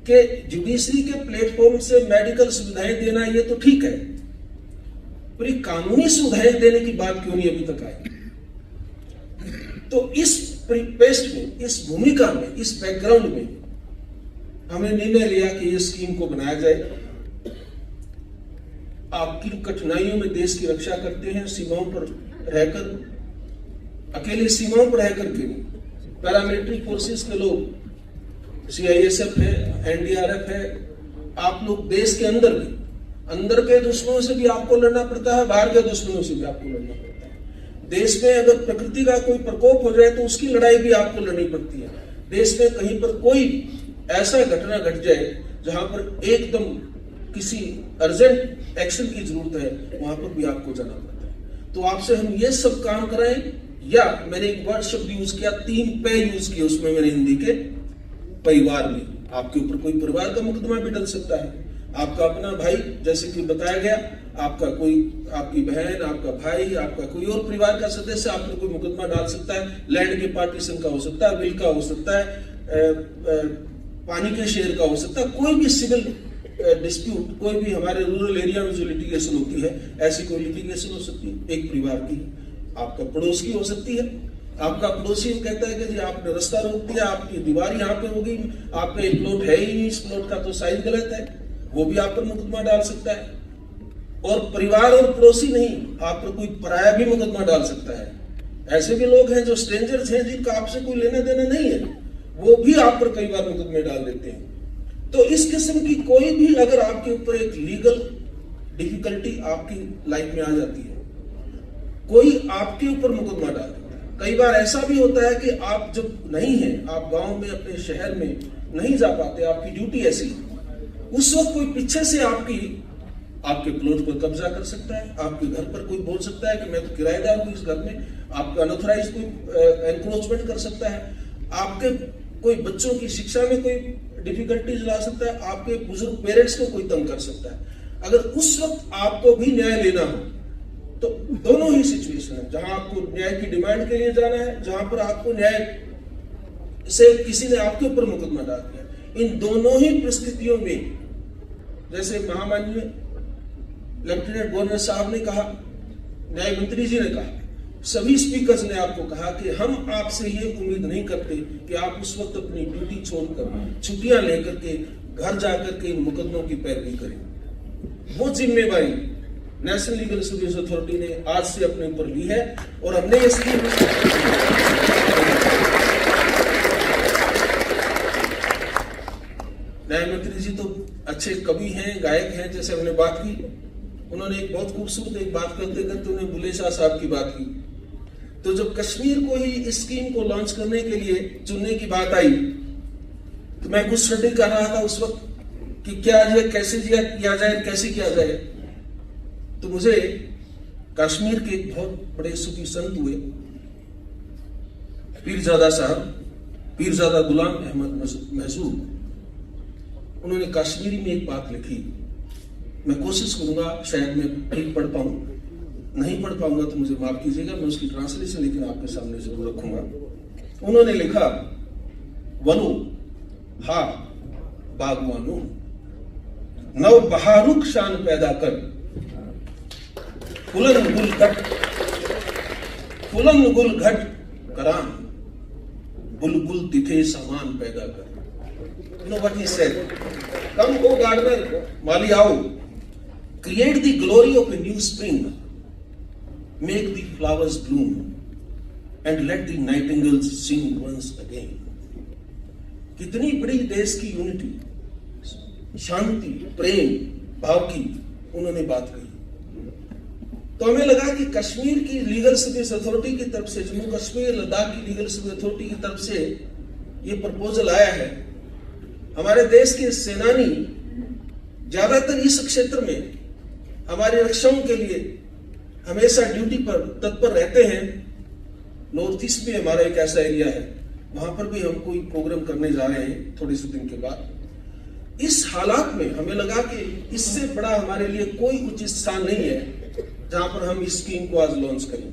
कि जुडिशरी के प्लेटफॉर्म से मेडिकल सुविधाएं देना ये तो ठीक है, पर ये कानूनी सुविधाएं देने की बात क्यों नहीं अभी तक आई? तो इस परिपेस्ट में, इस भूमिका में, इस बैकग्राउंड में हमने निर्णय लिया कि ये स्कीम को बनाया जाए। आपकी कठिनाइयों में देश की रक्षा करते हैं, सीमाओं पर रहकर, अकेले सीमाओं पर रहकर के नहीं, पैरामिलिट्री फोर्सेस के लोग, CISF है, NDRF है, आप लोग देश के अंदर भी, अंदर के दुश्मनों से भी आपको लड़ना पड़ता है, बाहर के दुश्मनों से भी आपको लड़ना पड़ता है। देश में अगर प्रकृति का कोई प्रकोप हो जाए तो उसकी लड़ाई भी आपको लड़नी पड़ती है। देश में कहीं पर कोई ऐसा घटना घट जाए जहां पर एकदम किसी अर्जेंट एक्शन की जरूरत है, वहां पर भी आपको जाना पड़ता है। तो आपसे हम ये सब काम कराएं, या मैंने एक वर्ड शब्द यूज किया, 3 पे यूज किया उसमें मैंने हिंदी के, परिवार में आपके ऊपर कोई परिवार का मुकदमा भी डल सकता है, आपका अपना भाई, जैसे कि बताया गया, आपका कोई, आपकी बहन, आपका भाई, आपका कोई और परिवार का सदस्य आप पर कोई मुकदमा डाल सकता है, लैंड के पार्टीशन का हो सकता है, विल का हो सकता है, पानी के शेयर का हो सकता है, कोई भी सिविल डिस्प्यूट, कोई भी हमारे रूरल एरिया में जो लिटिगेशन होती है, ऐसी कोई लिटिगेशन हो सकती है, एक परिवार की, आपका पड़ोस की हो सकती है। आपका पड़ोसी कहता है कि जी आपने रास्ता रोक दिया, आपकी दीवार यहाँ पे होगी, आपका एक प्लॉट है ही नहीं, इस प्लॉट का तो साइज गलत है, वो भी आप पर मुकदमा डाल सकता है। और परिवार और पड़ोसी नहीं, आप पर कोई पराया भी मुकदमा डाल सकता है। ऐसे भी लोग हैं जो स्ट्रेंजर्स हैं, जिनका आपसे कोई लेना देना नहीं है, वो भी आप पर कई बार मुकदमे डाल देते हैं। तो इस किस्म की कोई भी अगर आपके ऊपर एक लीगल डिफिकल्टी आपकी लाइफ में आ जाती है, कोई आपके ऊपर मुकदमा डाल देता है। कई बार ऐसा भी होता है कि आप जब नहीं हैं, आप गांव में, अपने शहर में नहीं जा पाते, आपकी ड्यूटी ऐसी, उस वक्त कोई पीछे से आपके प्लॉट पर कब्जा कर सकता है, आपके घर पर कोई बोल सकता है कि मैं तो किराएदार हूं इस घर में, आपका अनऑथराइज कोई एनक्रोचमेंट कर सकता है, आपके कोई बच्चों की शिक्षा में कोई डिफिकल्टीज ला सकता है, आपके बुजुर्ग पेरेंट्स को कोई तंग कर सकता है। अगर उस वक्त आपको भी न्याय लेना हो, तो दोनों ही सिचुएशन है, जहां आपको न्याय की डिमांड के लिए जाना है, जहां पर आपको न्याय से किसी ने आपके ऊपर मुकदमा डाल दिया, इन दोनों ही परिस्थितियों में, जैसे महामाननीय लेफ्टिनेंट गवर्नर साहब ने कहा, न्याय मंत्री जी ने कहा, सभी स्पीकर्स ने आपको कहा कि हम आपसे ये उम्मीद नहीं करते कि आप उस वक्त अपनी ड्यूटी छोड़कर, छुट्टियां लेकर के घर जाकर के इन मुकदमों की पैरवी करें। वो जिम्मेवारी नेशनल लीगल सर्विस अथॉरिटी ने आज से अपने ऊपर ली है, और हमने ये स्कीम, न्याय मंत्री जी तो अच्छे कवि हैं, गायक हैं, जैसे हमने बात की, उन्होंने एक बहुत खूबसूरत एक बात करते करते उन्होंने बुल्ले शाह साहब की बात की। तो जब कश्मीर को ही इस स्कीम को लॉन्च करने के लिए चुनने की बात आई, तो मैं कुछ स्टडी कर रहा था उस वक्त कि क्या ये कैसे किया जाए, कैसे किया जाए। तो मुझे कश्मीर के एक बहुत बड़े सूफी संत हुए, पीरजादा साहब, पीरजादा गुलाम अहमद महसूद, उन्होंने कश्मीरी में एक बात लिखी, मैं कोशिश करूंगा शायद मैं ठीक पढ़ पाऊं, नहीं पढ़ पाऊंगा तो मुझे माफ कीजिएगा, मैं उसकी ट्रांसलेशन लेकिन आपके सामने जरूर रखूंगा। उन्होंने लिखा, वनो हा बागवानो नव बहारुख शान पैदा कर, फुलन गुल घट कराम, बुलबुल तिथे सामान पैदा कर। You know what he said? Come, O gardener, Mali आओ, create the glory of a new spring, make the flowers bloom, and let the nightingales sing once again. कितनी बड़ी देश की यूनिटी, शांति, प्रेम, भाव की उन्होंने बात कही। तो हमें लगा कि कश्मीर की लीगल सर्विस अथॉरिटी की तरफ से, जम्मू कश्मीर लद्दाख की लीगल सर्विस अथॉरिटी की तरफ से ये प्रपोजल आया है। हमारे देश के सेनानी ज्यादातर इस क्षेत्र में हमारी रक्षाओं के लिए हमेशा ड्यूटी पर तत्पर रहते हैं। नॉर्थ ईस्ट में हमारा एक ऐसा एरिया है, वहां पर भी हम कोई प्रोग्राम करने जा रहे हैं थोड़े से दिन के बाद। इस हालात में हमें लगा कि इससे बड़ा हमारे लिए कोई उचित स्थान नहीं है जहां पर हम इस स्कीम को आज लॉन्च करें।